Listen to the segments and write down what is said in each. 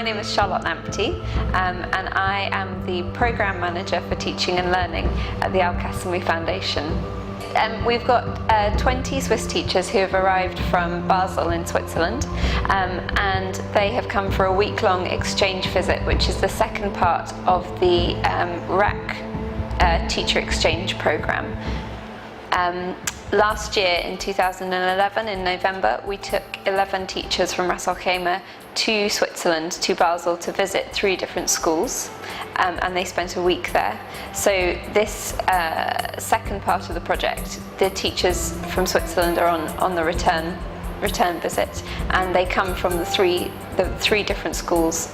name is Charlotte Lamptey, and I am the Programme Manager for Teaching and Learning at the Al-Qasimi Foundation. We've got 20 Swiss teachers who have arrived from Basel in Switzerland, and they have come for a week-long exchange visit, which is the second part of the RAC teacher exchange programme. Last year, in 2011, in November, we took 11 teachers from Ras Al Khaimah to Switzerland, to Basel, to visit 3 different schools, and they spent a week there. So this second part of the project, the teachers from Switzerland are on the return visit, and they come from the three different schools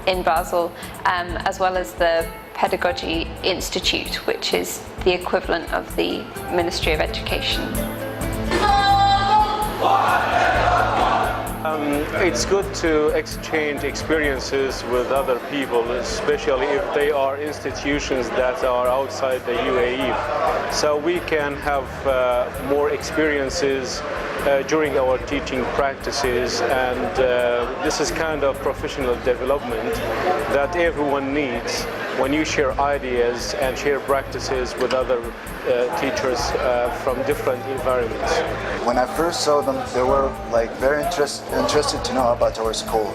in Basel, as well as the Pedagogy Institute, which is the equivalent of the Ministry of Education. It's good to exchange experiences with other people, especially if they are institutions that are outside the UAE. So we can have more experiences during our teaching practices, and this is kind of professional development that everyone needs when you share ideas and share practices with other teachers from different environments. When I first saw them, they were like very interested to know about our school.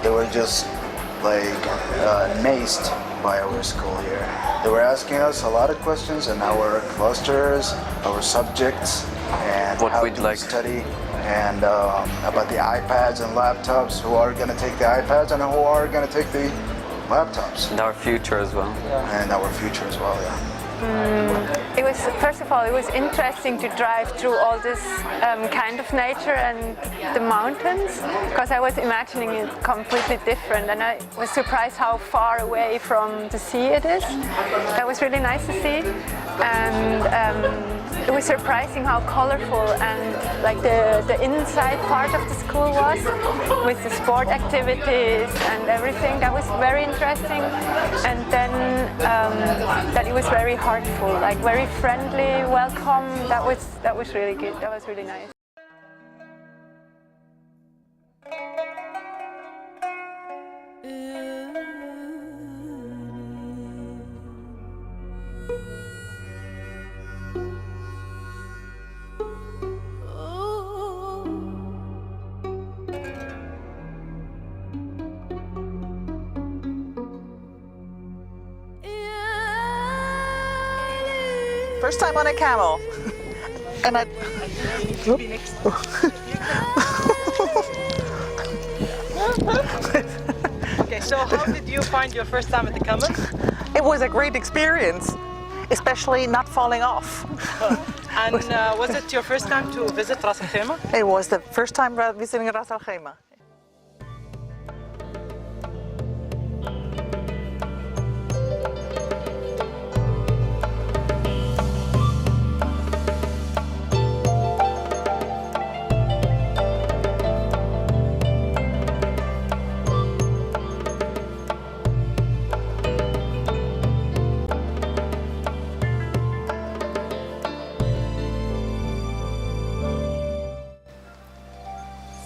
They were just like amazed by our school here. They were asking us a lot of questions on our clusters, our subjects, and what we'd like to study, and about the iPads and laptops, who are going to take the iPads and who are going to take the laptops. And our future as well. And our future as well, yeah. It was, first of all, it was interesting to drive through all this kind of nature and the mountains, because I was imagining it completely different, and I was surprised how far away from the sea it is. That was really nice to see, and it was surprising how colorful and like the inside part of the school was, with the sport activities and everything. That was very interesting, and then that it was very heartful, like very friendly, welcome. That was really good. That was really nice. First time on a camel, and I. Okay, so how did you find your first time at the camel? It was a great experience, especially not falling off. And was it your first time to visit Ras Al Khaimah? It was the first time visiting Ras Al Khaimah.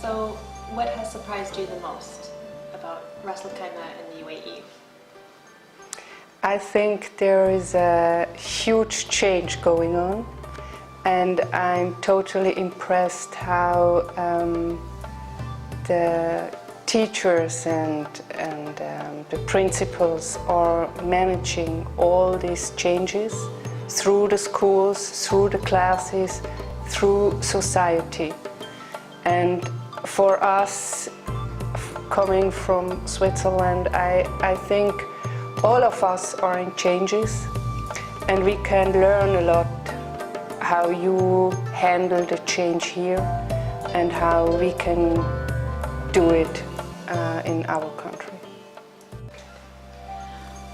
So, what has surprised you the most about Ras Al Khaimah in the UAE? I think there is a huge change going on, and I'm totally impressed how the teachers and the principals are managing all these changes through the schools, through the classes, through society. And for us, coming from Switzerland, I think all of us are in changes, and we can learn a lot how you handle the change here and how we can do it in our country.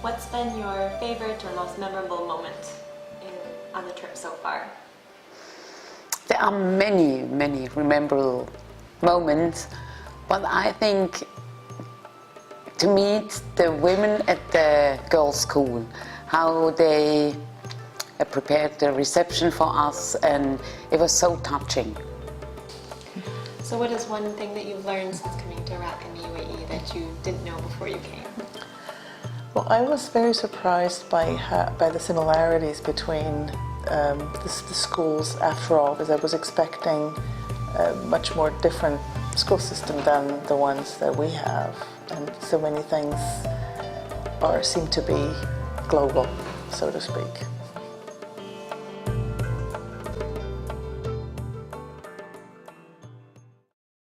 What's been your favorite or most memorable moment on the trip so far? There are many memorable moments, but I think to meet the women at the girls' school, how they prepared the reception for us, and it was so touching. So what is one thing that you've learned since coming to Iraq and the UAE that you didn't know before you came? Well, I was very surprised by the similarities between the schools after all, because I was expecting a much more different school system than the ones that we have, and so many things seem to be global, so to speak.